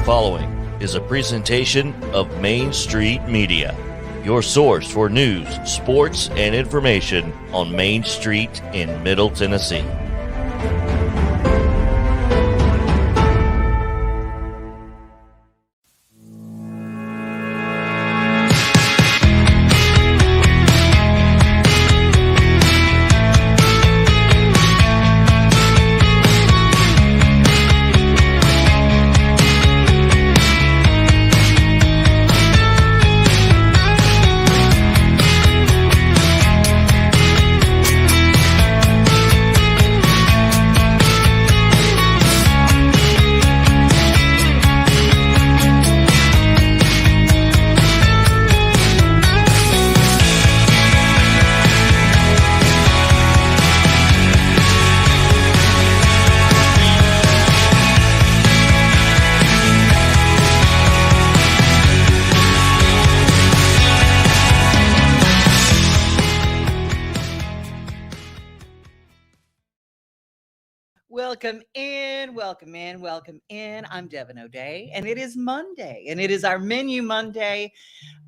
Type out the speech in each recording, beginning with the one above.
following is a presentation of Main Street Media, your source for news, sports, and information on Main Street in Middle Tennessee. Welcome in. I'm Devin O'Day, and it is Monday, and it is our Menu Monday.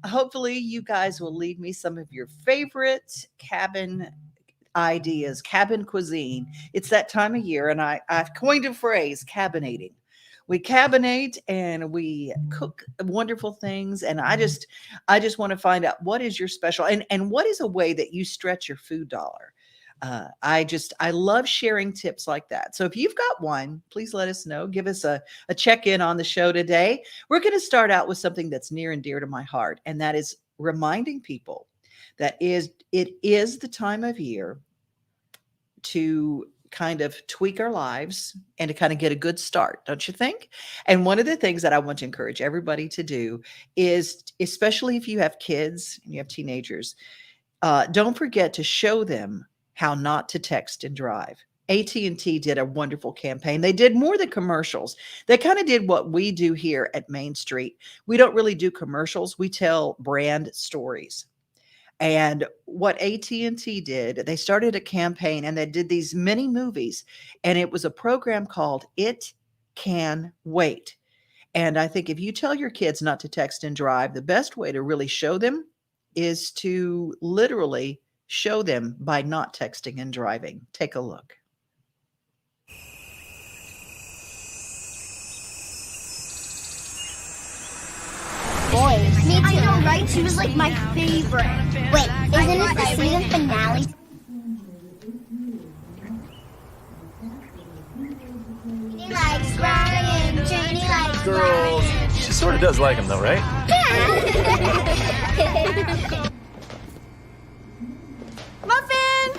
Hopefully, you guys will leave me some of your favorite cabin ideas, cabin cuisine. It's that time of year, and I've coined a phrase, cabinating. We cabinate and we cook wonderful things, and I just want to find out what is your special, and what is a way that you stretch your food dollar. I love sharing tips like that. So if you've got one, please let us know. Give us a check-in on the show today. We're going to start out with something that's near and dear to my heart, and that is reminding people that it is the time of year to kind of tweak our lives and to kind of get a good start, don't you think? And one of the things that I want to encourage everybody to do is, especially if you have kids and you have teenagers, don't forget to show them how not to text and drive. AT&T did a wonderful campaign. They did more than commercials. They kind of did what we do here at Main Street. We don't really do commercials. We tell brand stories. And what AT&T did, they started a campaign and they did these mini movies. And it was a program called It Can Wait. And I think if you tell your kids not to text and drive, the best way to really show them is to literally show them by not texting and driving. Take a look. Boy, me too. I know, right? She was like my favorite. Wait, isn't it the season finale? Janie likes Ryan. Janie likes Girls. Ryan. She sort of does like him though, right? Yeah. Muffin!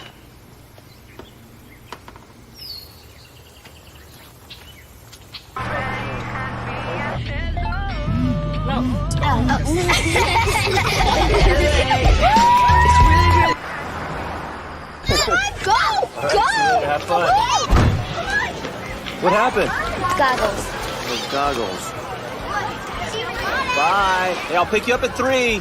Go! Have fun. What happened? Goggles. Those goggles. Bye. Hey, I'll pick you up at 3.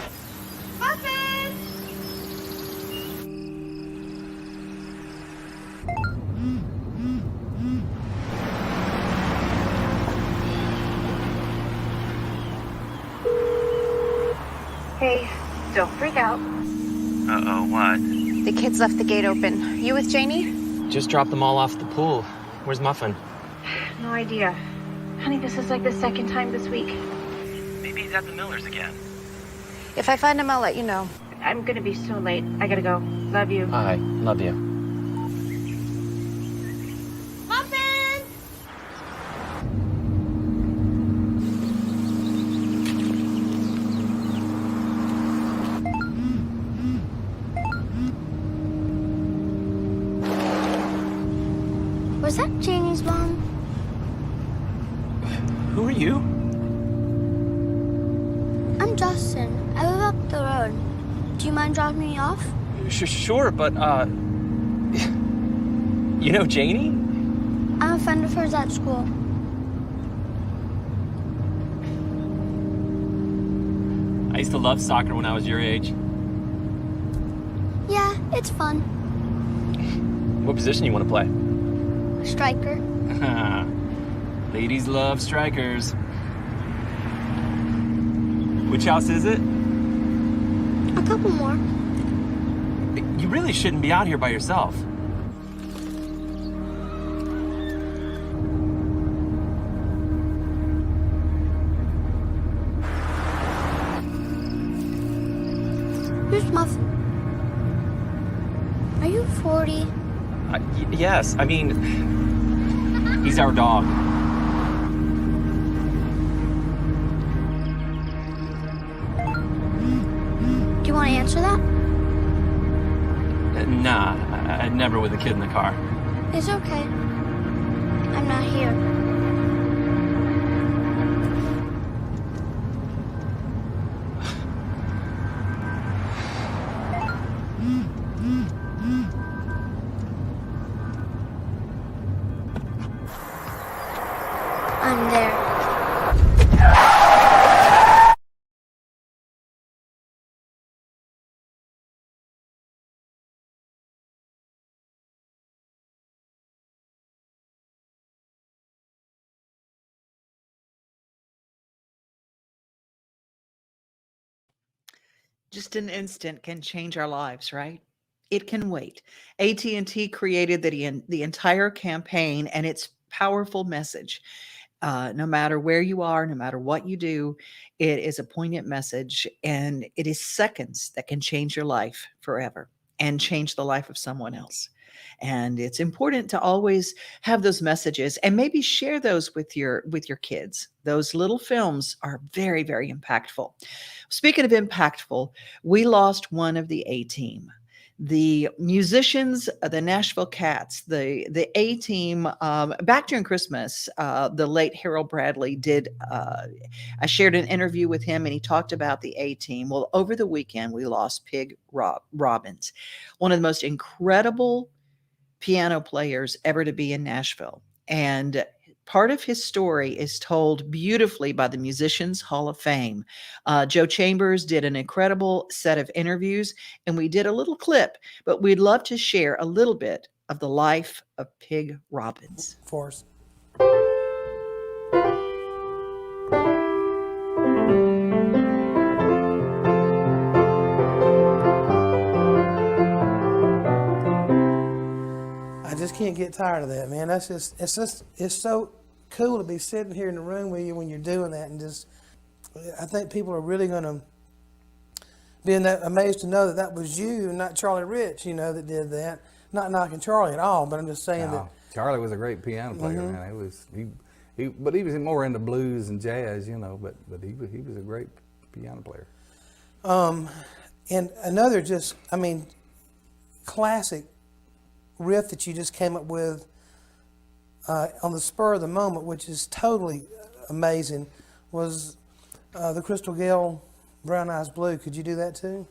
Hey, don't freak out. Uh-oh, what? The kids left the gate open. You with Janie? just dropped them all off at the pool. Where's Muffin? No idea. Honey, this is like the second time this week. Maybe he's at the Millers again. If I find him, I'll let you know. I'm gonna be so late. I gotta go. Love you. Hi, love you. Muffin! Was that Janie's mom? Who are you? I'm Justin. I live up the road. Do you mind dropping me off? Sure, but, you know Janie? I'm a friend of hers at school. I used to love soccer when I was your age. Yeah, it's fun. What position you want to play? Striker. Ladies love strikers. Which house is it? A couple more. You really shouldn't be out here by yourself. Who's Muffin? Are you 40? Yes, I mean, he's our dog. Do you want to answer that? Nah, I'd never with a kid in the car. It's okay. I'm not here. I'm there. Just an instant can change our lives, right? It can wait. AT&T created the entire campaign and its powerful message. No matter where you are, no matter what you do, it is a poignant message, and it is seconds that can change your life forever and change the life of someone else. And it's important to always have those messages and maybe share those with your kids. Those little films are very, very impactful. Speaking of impactful, we lost one of the A team. The musicians, the Nashville Cats, the A team. Back during Christmas, the late Harold Bradley did. I shared an interview with him, and he talked about the A team. Well, over the weekend, we lost Pig Robbins, one of the most incredible piano players ever to be in Nashville, and part of his story is told beautifully by the Musicians Hall of Fame. Joe Chambers did an incredible set of interviews, and we did a little clip, but we'd love to share a little bit of the life of Pig Robbins. For us. I just can't get tired of that, man. It's so cool to be sitting here in the room with you when you're doing that, and just, I think people are really going to be amazed to know that was you and not Charlie Rich, that did that. Not knocking Charlie at all, but I'm just saying that Charlie was a great piano player, man. But he was more into blues and jazz, but he was a great piano player. And another classic riff that you just came up with on the spur of the moment, which is totally amazing, was the Crystal Gale Brown Eyes Blue. Could you do that too?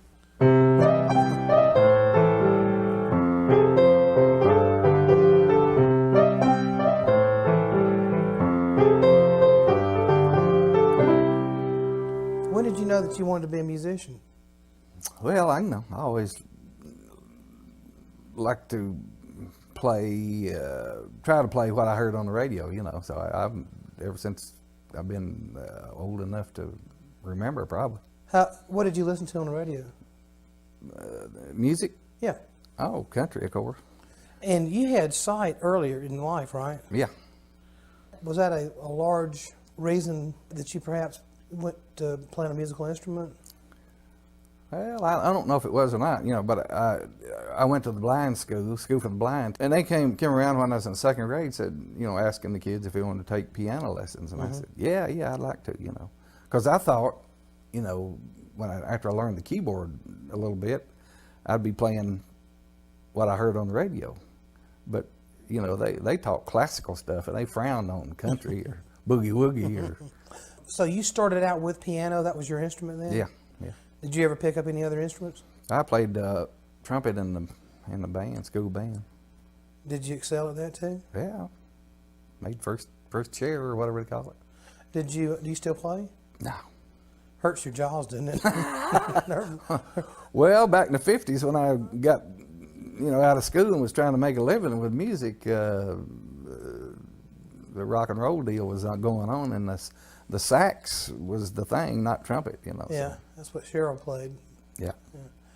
When did you know that you wanted to be a musician? Well, I always like to play, try to play what I heard on the radio, So I've ever since I've been old enough to remember, probably. What did you listen to on the radio? Music? Yeah. Oh, country, of course. And you had sight earlier in life, right? Yeah. Was that a large reason that you perhaps went to playing a musical instrument? Well, I don't know if it was or not, but I went to the blind school for the blind, and they came around when I was in second grade, said, asking the kids if they wanted to take piano lessons, and I said, yeah, I'd like to, because I thought, after I learned the keyboard a little bit, I'd be playing what I heard on the radio, but they taught classical stuff, and they frowned on country or boogie woogie or. So you started out with piano. That was your instrument then? Yeah. Did you ever pick up any other instruments? I played trumpet in the band, school band. Did you excel at that too? Yeah, made first chair or whatever they call it. Do you still play? No. Hurts your jaws, doesn't it? Well, back in the 50s when I got out of school and was trying to make a living with music, the rock and roll deal was going on, and the sax was the thing, not trumpet, Yeah, so. that's what Cheryl played. Yeah.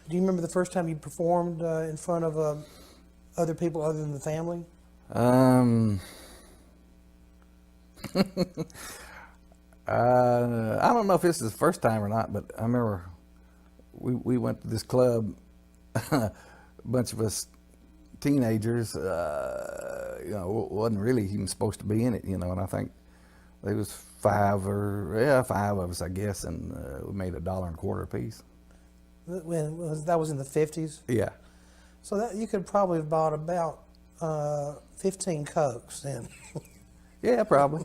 Do you remember the first time you performed in front of other people other than the family? I don't know if this is the first time or not, but I remember we went to this club, a bunch of us teenagers, wasn't really even supposed to be in it, and I think there was five of us, I guess, and we made $1.25 a piece. That was in the 50s? Yeah. So that you could probably have bought about 15 Cokes then. Yeah, probably.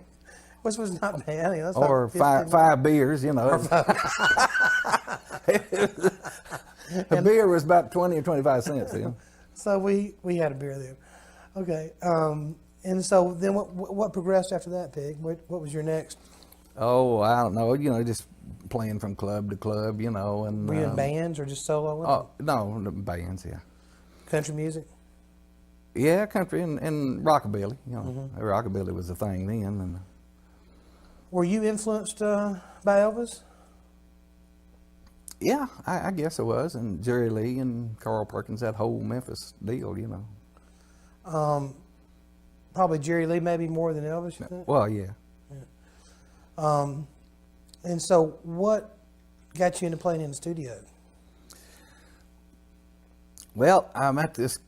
Which was not bad. That's or five beers, A beer was about 20 or 25 cents, So we had a beer then. Okay. And so then what progressed after that, Pig? What was your next? Oh, I don't know. Just playing from club to club, and. Were you in bands or just solo? Oh, no, bands, yeah. Country music? Yeah, country and rockabilly. Rockabilly was the thing then. And were you influenced by Elvis? yeah, I guess I was, and Jerry Lee and Carl Perkins, that whole Memphis deal, Probably Jerry Lee, maybe more than Elvis, you think? Well, yeah. And so what got you into playing in the studio? Well, I met this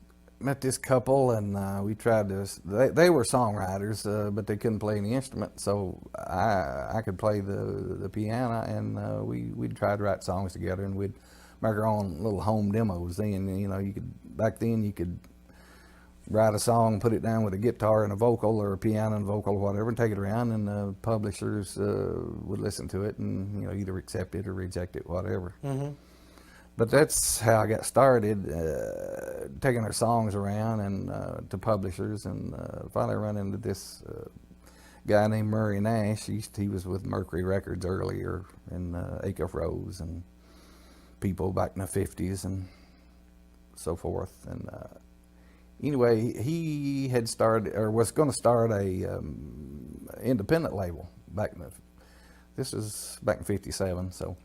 couple, and we tried to. They were songwriters, but they couldn't play any instrument, so I could play the piano, and we'd try to write songs together, and we'd make our own little home demos. Then you could write a song, put it down with a guitar and a vocal, or a piano and vocal, or whatever, and take it around, and the publishers would listen to it and either accept it or reject it, whatever. Mm-hmm. But that's how I got started, taking our songs around and to publishers, and finally run into this guy named Murray Nash. He was with Mercury Records earlier in Acuff Rose and people back in the 50s and so forth. And anyway, he had started, or was going to start a independent label this was back in 57. So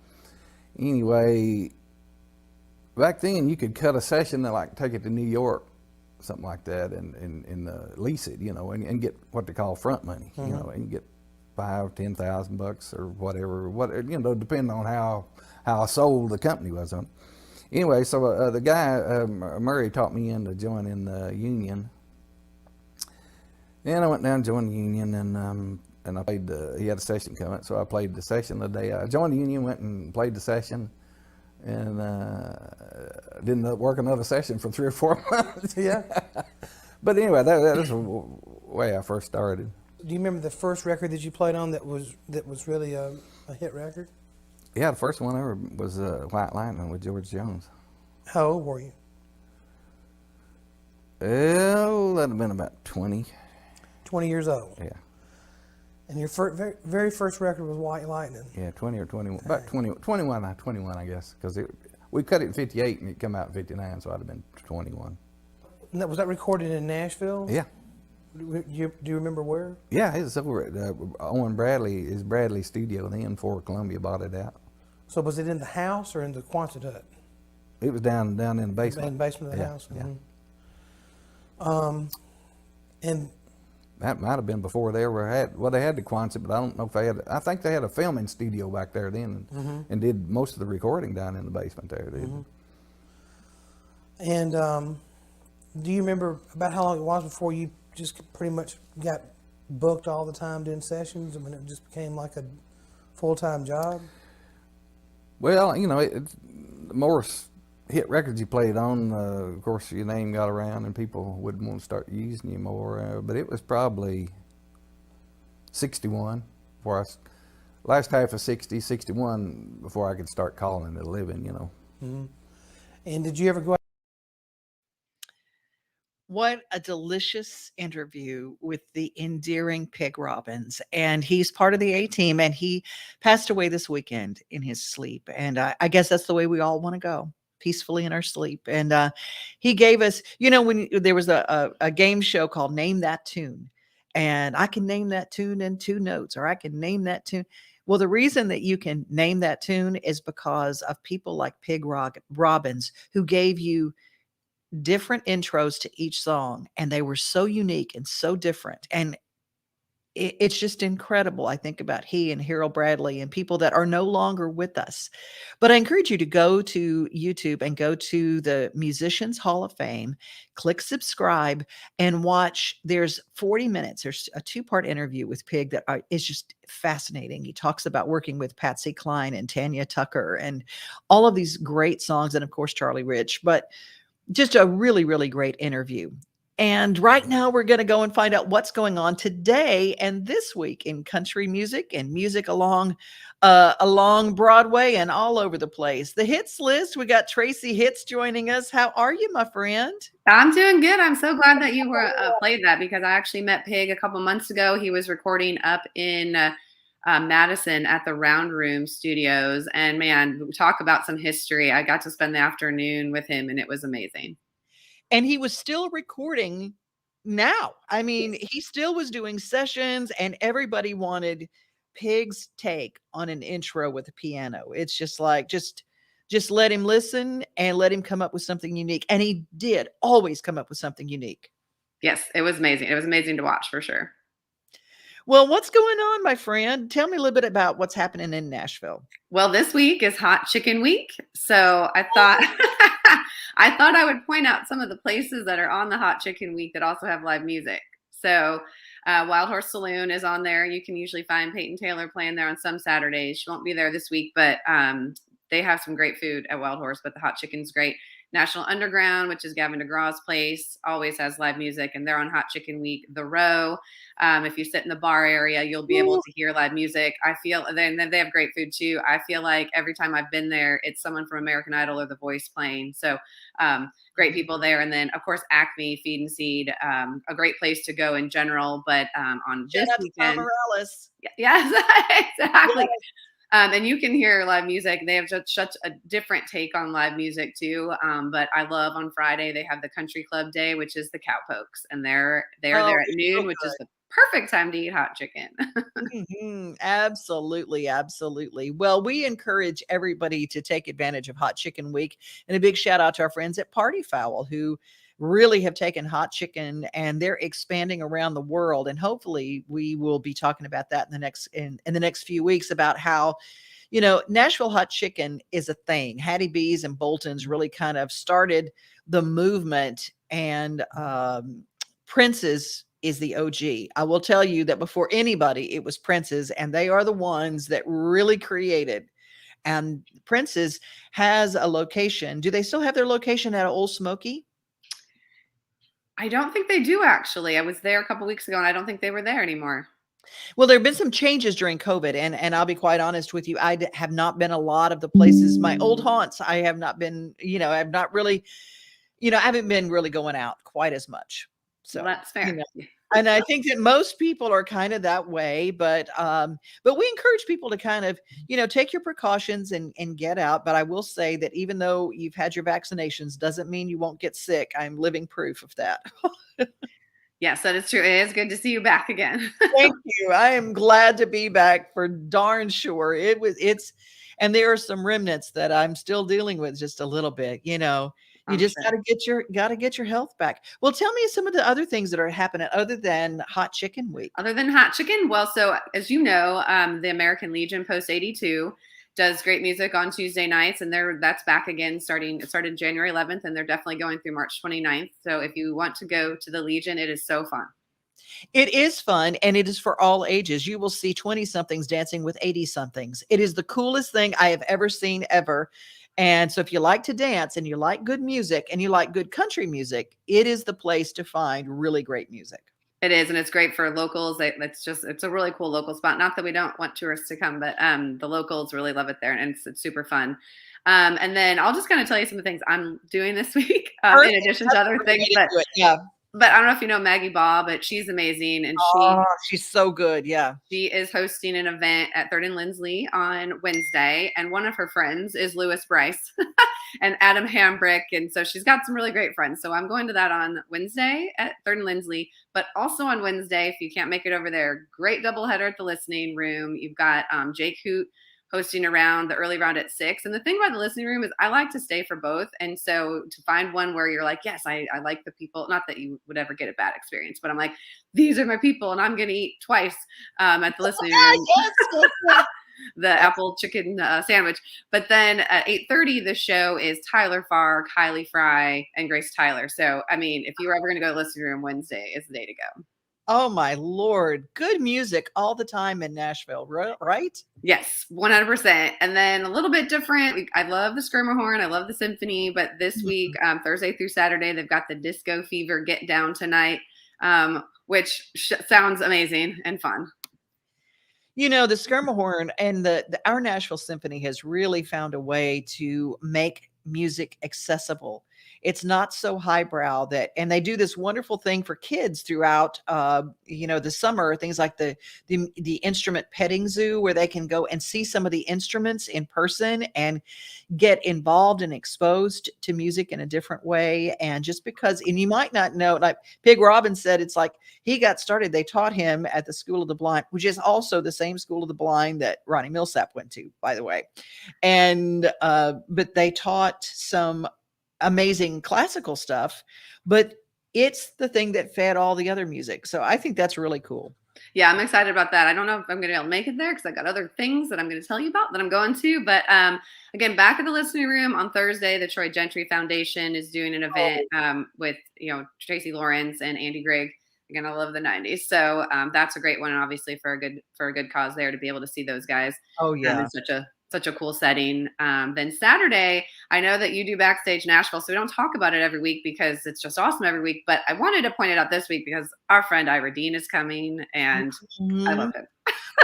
anyway, back then you could cut a session and take it to New York, something like that, and lease it, and get what they call front money, and get $5,000-10,000 or whatever, depending on how sold the company was on. Anyway, so the guy, Murray, taught me into joining the union. And I went down and joined the union, and I played he had a session coming, so I played the session the day I joined the union, went and played the session, and didn't work another session for 3 or 4 months. Yeah. But anyway, that was the way I first started. Do you remember the first record that you played on that was really a hit record? Yeah, the first one ever was White Lightning with George Jones. How old were you? Well, that'd have been about 20. 20 years old. Yeah. And your very first record was White Lightning. Yeah, 20 or 21. About 21, I guess, because we cut it in 58 and it came out in 59, so I'd have been 21. And was that recorded in Nashville? Yeah. Do you remember where? Yeah, it's over at Owen Bradley's studio then before Columbia bought it out. So was it in the house or in the Quonset hut? It was down in the basement. In the basement of the Yeah, house? yeah. And That might have been before they ever had. Well, they had the Quonset, but I don't know if they had. I think they had a filming studio back there then, and did most of the recording down in the basement there. And do you remember about how long it was before you just pretty much got booked all the time doing sessions? I mean, it just became like a full-time job? Well, you know, the more hit records you played on, of course, your name got around and people would want to start using you more. But it was probably 61 before last half of 60, 61 before I could start calling it a living, you know. Mm-hmm. And did you ever go out? What a delicious interview with the endearing Pig Robbins. And he's part of the A team, and he passed away this weekend in his sleep. And I guess that's the way we all want to go, peacefully in our sleep. And he gave us, when there was a game show called Name That Tune, and I can name that tune in 2 notes, or I can name that tune. Well, the reason that you can name that tune is because of people like Pig Robbins, who gave you different intros to each song, and they were so unique and so different. And it's just incredible. I think about he and Harold Bradley and people that are no longer with us. But I encourage you to go to YouTube and go to the Musicians Hall of Fame, click subscribe, and watch. There's 40 minutes. There's a 2-part interview with Pig that is just fascinating. He talks about working with Patsy Cline and Tanya Tucker and all of these great songs, and of course Charlie Rich. But just a really, really great interview. And right now we're going to go and find out what's going on today and this week in country music and music along Broadway and all over the place. The hits list, we got Tracy Hits joining us. How are you, my friend? I'm doing good. I'm so glad that you were played that, because I actually met Pig a couple months ago. He was recording up in Madison at the Round Room Studios, and man, talk about some history. I got to spend the afternoon with him, and it was amazing. And he was still recording now. I mean, he still was doing sessions, and everybody wanted Pig's take on an intro with a piano. It's just like, just let him listen and let him come up with something unique. And he did always come up with something unique. Yes, it was amazing. It was amazing to watch, for sure. Well, what's going on, my friend? Tell me a little bit about what's happening in Nashville. Well, this week is Hot Chicken Week, so I thought I would point out some of the places that are on the Hot Chicken Week that also have live music. So Wild Horse Saloon is on there. You can usually find Peyton Taylor playing there on some Saturdays. She won't be there this week, but they have some great food at Wild Horse, but the hot chicken's great. National Underground, which is Gavin DeGraw's place, always has live music, and they're on Hot Chicken Week. The Row, if you sit in the bar area, you'll be able to hear live music. I feel then they have great food too. I feel like every time I've been there, it's someone from American Idol or The Voice playing. So great people there. And then of course Acme, Feed and Seed, a great place to go in general. But on this weekend, Morales. Yes, exactly. And you can hear live music. They have such a different take on live music too. But I love on Friday, they have the Country Club Day, which is the Cowpokes. And they're there at noon, which is the perfect time to eat hot chicken. Absolutely. Absolutely. Well, we encourage everybody to take advantage of Hot Chicken Week. And a big shout out to our friends at Party Fowl, who really have taken hot chicken and they're expanding around the world. And hopefully we will be talking about that in the next few weeks, about how, Nashville hot chicken is a thing. Hattie B's and Bolton's really kind of started the movement, and Prince's is the OG. I will tell you that before anybody, it was Prince's, and they are the ones that really created. And Prince's has a location. Do they still have their location at Old Smoky? I don't think they do, actually. I was there a couple weeks ago, and I don't think they were there anymore. Well, there have been some changes during COVID, and I'll be quite honest with you. I have not been a lot of the places, my old haunts. I have not been, I've not really, I haven't been really going out quite as much. So well, that's fair. And I think that most people are kind of that way, but we encourage people to kind of, take your precautions and get out. But I will say that even though you've had your vaccinations, doesn't mean you won't get sick. I'm living proof of that. Yes, that is true. It is good to see you back again. Thank you. I am glad to be back, for darn sure. And there are some remnants that I'm still dealing with just a little bit, You just gotta get your health back. Well, tell me some of the other things that are happening other than Hot Chicken Week. Other than Hot Chicken, well, so as you know, the American Legion Post 82 does great music on Tuesday nights, and that's back again it started January 11th, and they're definitely going through March 29th. So if you want to go to the Legion, it is so fun. It is fun, and it is for all ages. You will see 20-somethings dancing with 80-somethings. It is the coolest thing I have ever seen ever. And so if you like to dance and you like good music and you like good country music, it is the place to find really great music. It is, and it's great for locals. It's a really cool local spot. Not that we don't want tourists to come, but the locals really love it there, and it's super fun. And then I'll just kind of tell you some of the things I'm doing this week, in addition to other things. But I don't know if you know Maggie Baugh, but she's amazing, and she's so good. Yeah, she is hosting an event at 3rd and Lindsley on Wednesday, and one of her friends is Lewis Bryce and Adam Hambrick, and so she's got some really great friends. So I'm going to that on Wednesday at 3rd and Lindsley, but also on Wednesday, if you can't make it over there, great doubleheader at the Listening Room. You've got Jake Hoot hosting around the early round at 6. And the thing about the Listening Room is I like to stay for both. And so to find one where you're like, yes, I like the people, not that you would ever get a bad experience, but I'm like, these are my people and I'm going to eat twice at the Listening Room. The apple chicken sandwich. But then at 8:30, the show is Tyler Farr, Kylie Fry, and Grace Tyler. So, I mean, if you're ever going to go to the Listening Room, Wednesday is the day to go. Oh my Lord. Good music all the time in Nashville, right? Yes, 100%. And then a little bit different. I love the Skirmahorn. I love the symphony. But this week, Thursday through Saturday, they've got the Disco Fever Get Down Tonight, which sounds amazing and fun. You know, the Skirmahorn and our Nashville Symphony has really found a way to make music accessible. It's not so highbrow and they do this wonderful thing for kids throughout, the summer, things like the instrument petting zoo, where they can go and see some of the instruments in person and get involved and exposed to music in a different way. And just because, and you might not know, like Pig Robbins said, it's like he got started, they taught him at the School of the Blind, which is also the same School of the Blind that Ronnie Millsap went to, by the way. And, but they taught some amazing classical stuff, but it's the thing that fed all the other music. So I think that's really cool. Yeah, I'm excited about that. I don't know if I'm going to be able to make it there because I got other things that I'm going to tell you about that I'm going to. But again, back at the Listening Room on Thursday, the Troy Gentry Foundation is doing an event with Tracy Lawrence and Andy Grigg. Again, I love the 90s, so that's a great one, and obviously for a good cause there to be able to see those guys. Oh yeah, in such a cool setting. Then Saturday, I know that you do Backstage Nashville, so we don't talk about it every week because it's just awesome every week. But I wanted to point it out this week because our friend Ira Dean is coming, and I love him.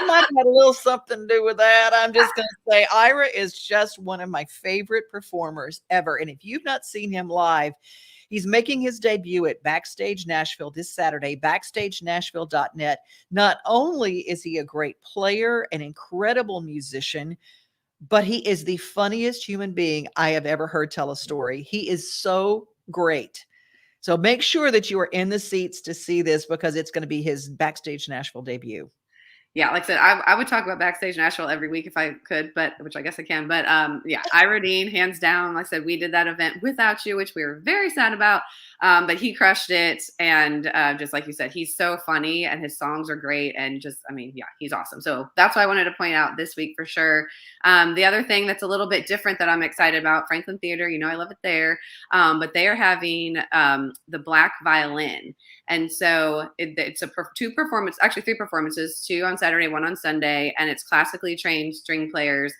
Might have had a little something to do with that. I'm just going to say Ira is just one of my favorite performers ever. And if you've not seen him live, he's making his debut at Backstage Nashville this Saturday, BackstageNashville.net. Not only is he a great player, an incredible musician, but he is the funniest human being I have ever heard tell a story. He is so great. So make sure that you are in the seats to see this because it's going to be his Backstage Nashville debut. Yeah, like I said, I would talk about Backstage Nashville every week if I could, which I guess I can. But yeah, Ira Dean, hands down. Like I said, we did that event without you, which we were very sad about. But he crushed it. And just like you said, he's so funny and his songs are great. And he's awesome. So that's what I wanted to point out this week for sure. The other thing that's a little bit different that I'm excited about, Franklin Theater, I love it there. But they are having the Black Violin. And so it's three performances, 2 on Saturday, 1 on Sunday. And it's classically trained string players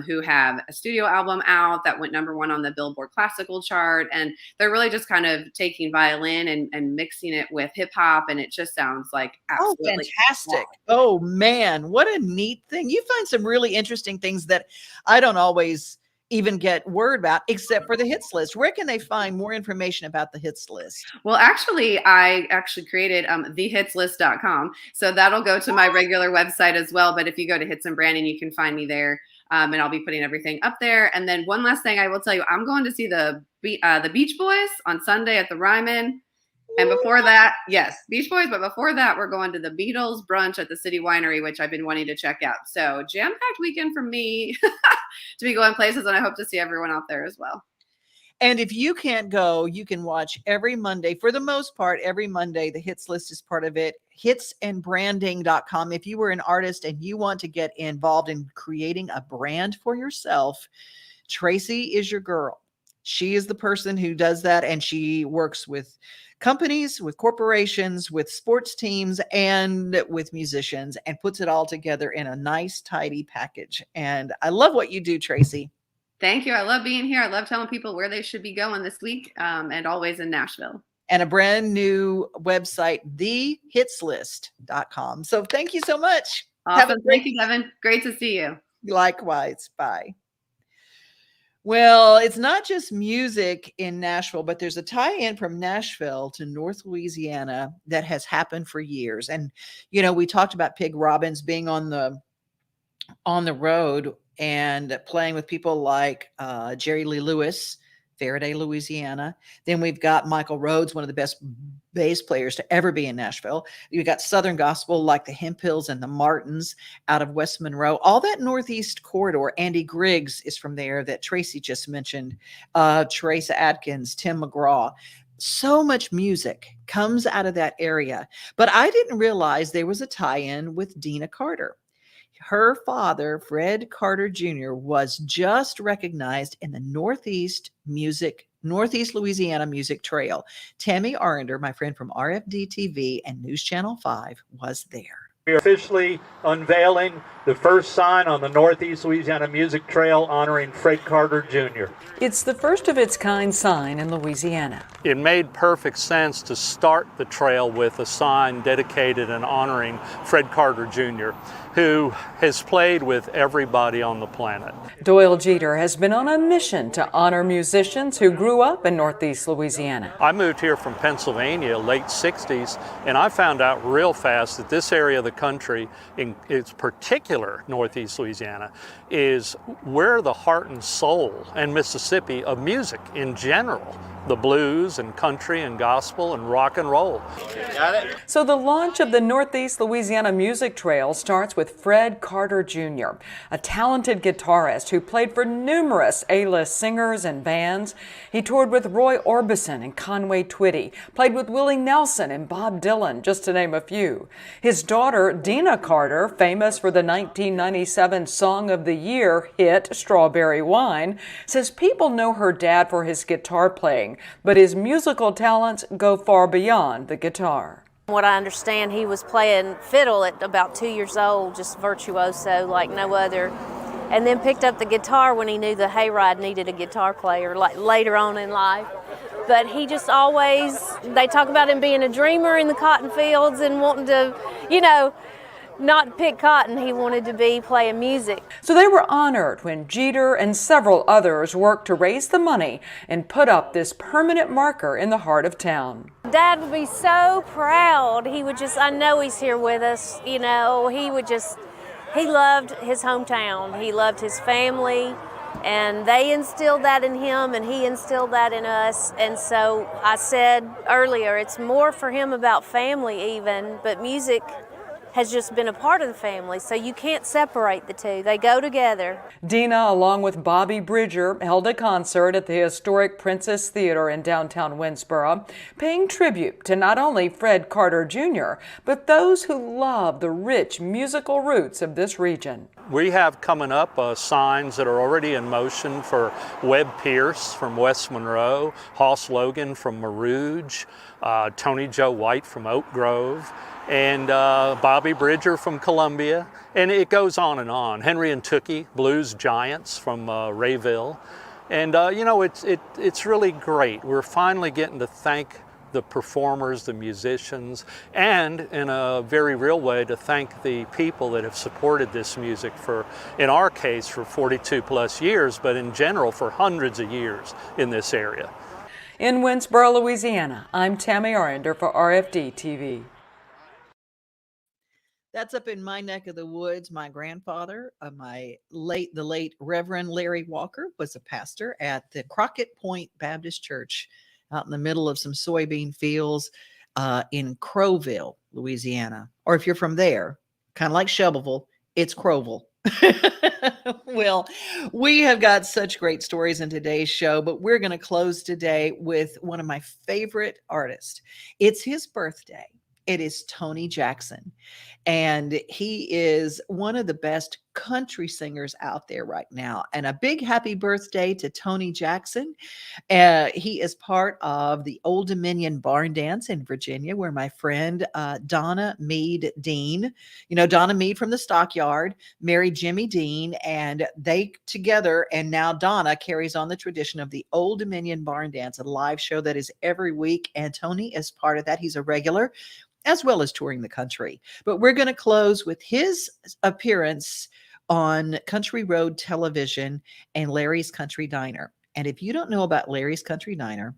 who have a studio album out that went #1 on the Billboard Classical chart. And they're really just kind of taking violin and mixing it with hip hop. And it just sounds like absolutely fantastic. Oh man, what a neat thing. You find some really interesting things that I don't always even get word about except for the hits list. Where can they find more information about the hits list? Well, I created thehitslist.com. So that'll go to my regular website as well. But if you go to Hits and Brandon, you can find me there. And I'll be putting everything up there. And then one last thing I will tell you, I'm going to see the Beach Boys on Sunday at the Ryman. And before that, yes, Beach Boys. But before that, we're going to the Beatles brunch at the City Winery, which I've been wanting to check out. So jam-packed weekend for me to be going places. And I hope to see everyone out there as well. And if you can't go, you can watch every Monday. For the most part, every Monday, the hits list is part of it. Hitsandbranding.com. If you were an artist and you want to get involved in creating a brand for yourself, Tracy is your girl. She is the person who does that, and she works with companies, with corporations, with sports teams, and with musicians, and puts it all together in a nice, tidy package. And I love what you do, Tracy. Thank you. I love being here. I love telling people where they should be going this week, and always in Nashville. And a brand new website, thehitslist.com. So thank you so much. Awesome. Thank you, Devin. Great to see you. Likewise. Bye. Well, it's not just music in Nashville, but there's a tie-in from Nashville to North Louisiana that has happened for years. And, you know, we talked about Pig Robbins being on the road and playing with people like Jerry Lee Lewis, Faraday, Louisiana. Then we've got Michael Rhodes, one of the best bass players to ever be in Nashville. You've got Southern gospel like the Hemphills and the Martins out of West Monroe. All that Northeast corridor. Andy Griggs is from there that Tracy just mentioned. Teresa Atkins, Tim McGraw. So much music comes out of that area. But I didn't realize there was a tie-in with Deana Carter. Her father, Fred Carter Jr., was just recognized in the Northeast Louisiana Music Trail. Tammi Arender, my friend from RFD TV and News Channel 5, was there. We are officially unveiling the first sign on the Northeast Louisiana Music Trail honoring Fred Carter Jr. It's the first of its kind sign in Louisiana. It made perfect sense to start the trail with a sign dedicated and honoring Fred Carter Jr., who has played with everybody on the planet. Doyle Jeter has been on a mission to honor musicians who grew up in Northeast Louisiana. I moved here from Pennsylvania late 60s, and I found out real fast that this area of the country, in its particular Northeast Louisiana, is where the heart and soul and Mississippi of music in general. The blues and country and gospel and rock and roll. Got it. So the launch of the Northeast Louisiana Music Trail starts with Fred Carter Jr., a talented guitarist who played for numerous A-list singers and bands. He toured with Roy Orbison and Conway Twitty, played with Willie Nelson and Bob Dylan, just to name a few. His daughter, Deana Carter, famous for the 1997 Song of the Year hit Strawberry Wine, says people know her dad for his guitar playing, but his musical talents go far beyond the guitar. What I understand, he was playing fiddle at about 2 years old, just virtuoso like no other, and then picked up the guitar when he knew the hayride needed a guitar player, like later on in life. But he just always, they talk about him being a dreamer in the cotton fields and wanting to, you know, not pick cotton. He wanted to be playing music. So they were honored when Jeter and several others worked to raise the money and put up this permanent marker in the heart of town. Dad would be so proud. He would just, I know he's here with us, you know, he would just, he loved his hometown. He loved his family, and they instilled that in him, and he instilled that in us. And so I said earlier, it's more for him about family even, but music has just been a part of the family, so you can't separate the two. They go together. Deana, along with Bobby Bridger, held a concert at the historic Princess Theater in downtown Winsboro, paying tribute to not only Fred Carter Jr., but those who love the rich musical roots of this region. We have coming up signs that are already in motion for Webb Pierce from West Monroe, Hoss Logan from Marouge, Tony Joe White from Oak Grove, and Bobby Bridger from Columbia, and it goes on and on. Henry and Tookie, blues giants from Rayville, and you know, it's really great. We're finally getting to thank the performers, the musicians, and in a very real way to thank the people that have supported this music for, in our case, for 42 plus years, but in general for hundreds of years in this area. In Winsboro, Louisiana, I'm Tammi Arender for RFD TV. That's up in my neck of the woods. My grandfather, the late Reverend Larry Walker, was a pastor at the Crockett Point Baptist Church out in the middle of some soybean fields in Crowville, Louisiana. Or if you're from there, kind of like Shelbyville, it's Crowville. Well, we have got such great stories in today's show, but we're going to close today with one of my favorite artists. It's his birthday. It is Tony Jackson. And he is one of the best country singers out there right now. And a big happy birthday to Tony Jackson. He is part of the Old Dominion Barn Dance in Virginia, where my friend Donna Meade Dean, Donna Meade from the Stockyard, married Jimmy Dean, and they together, and now Donna carries on the tradition of the Old Dominion Barn Dance, a live show that is every week. And Tony is part of that. He's a regular, as well as touring the country. But we're going to close with his appearance on Country Road Television and Larry's Country Diner. And if you don't know about Larry's Country Diner,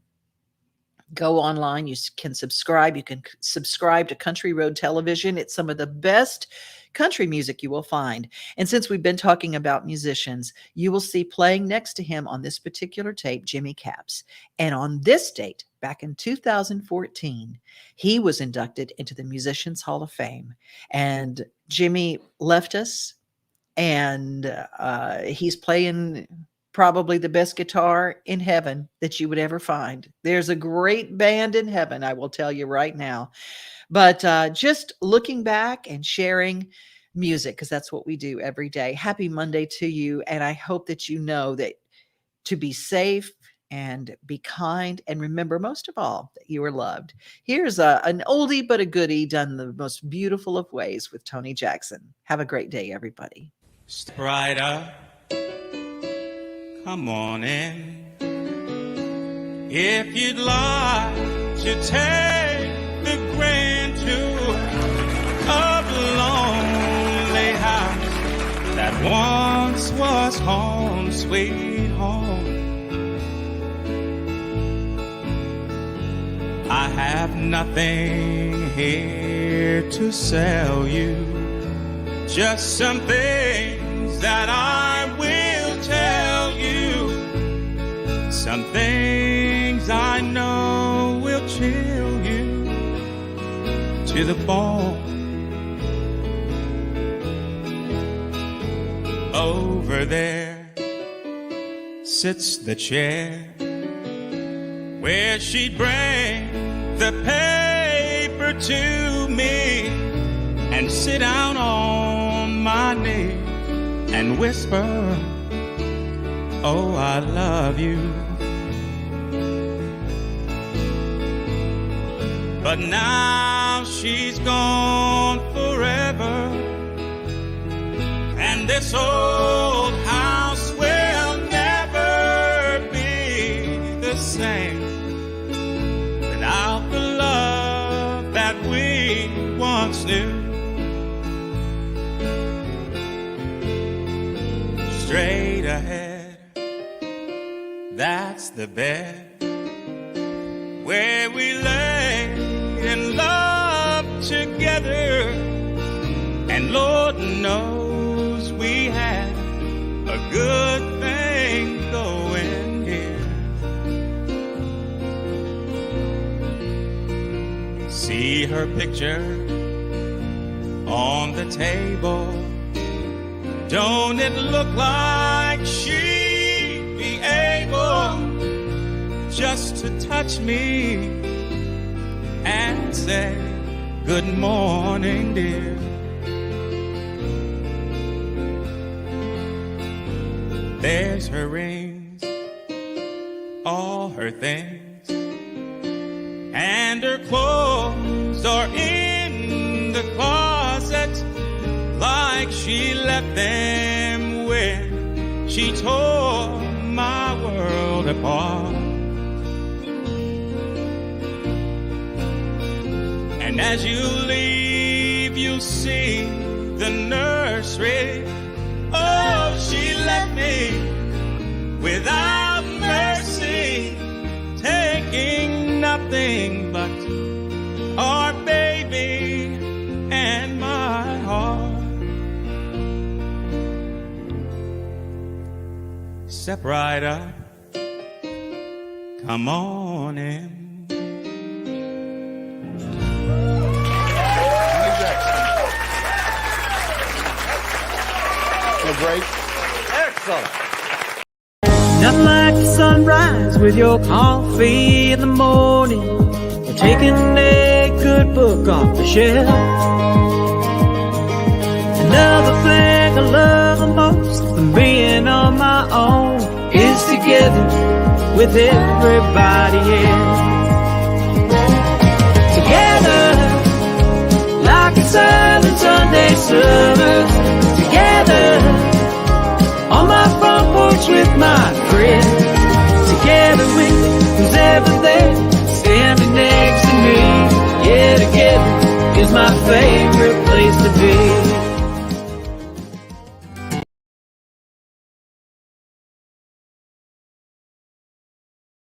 go online. You can subscribe. You can subscribe to Country Road Television. It's some of the best country music you will find. And since we've been talking about musicians, you will see playing next to him on this particular tape, Jimmy Capps. And on this date, back in 2014, he was inducted into the Musicians Hall of Fame. And Jimmy left us, and he's playing probably the best guitar in heaven that you would ever find. There's a great band in heaven, I will tell you right now. But just looking back and sharing music, because that's what we do every day. Happy Monday to you. And I hope that you know that to be safe and be kind, and remember most of all that you are loved. Here's an oldie but a goodie done the most beautiful of ways with Tony Jackson. Have a great day, everybody. Step right up, come on in. If you'd like to take the grand tour of the lonely house that once was home, sweet home. I have nothing here to sell you, just some things that I will tell you, some things I know will chill you to the bone. Over there sits the chair where she'd bring the paper to me and sit down on my knee and whisper, oh, I love you. But now she's gone forever, and this old house will never be the same without the love that we once knew. Straight ahead, that's the bed where we lay in love together, and Lord knows we had a good thing going here. See her picture on the table. Don't it look like she'd be able just to touch me and say, good morning, dear. There's her rings, all her things, and her clothes are in the closet like she left them when she tore my world apart. And as you leave, you'll see the nursery. Oh, she left me without mercy, taking nothing but our baby and my heart. Step right up, come on in. celebrate. Excellent. Nothing like the sunrise with your coffee in the morning, or taking a good book off the shelf. Another thing I love the most than being on my own is together with everybody else. Together, like a silent Sunday summer. Together, on my front porch with my friends. Together with who's ever there, standing next to me. Yeah, together is my favorite.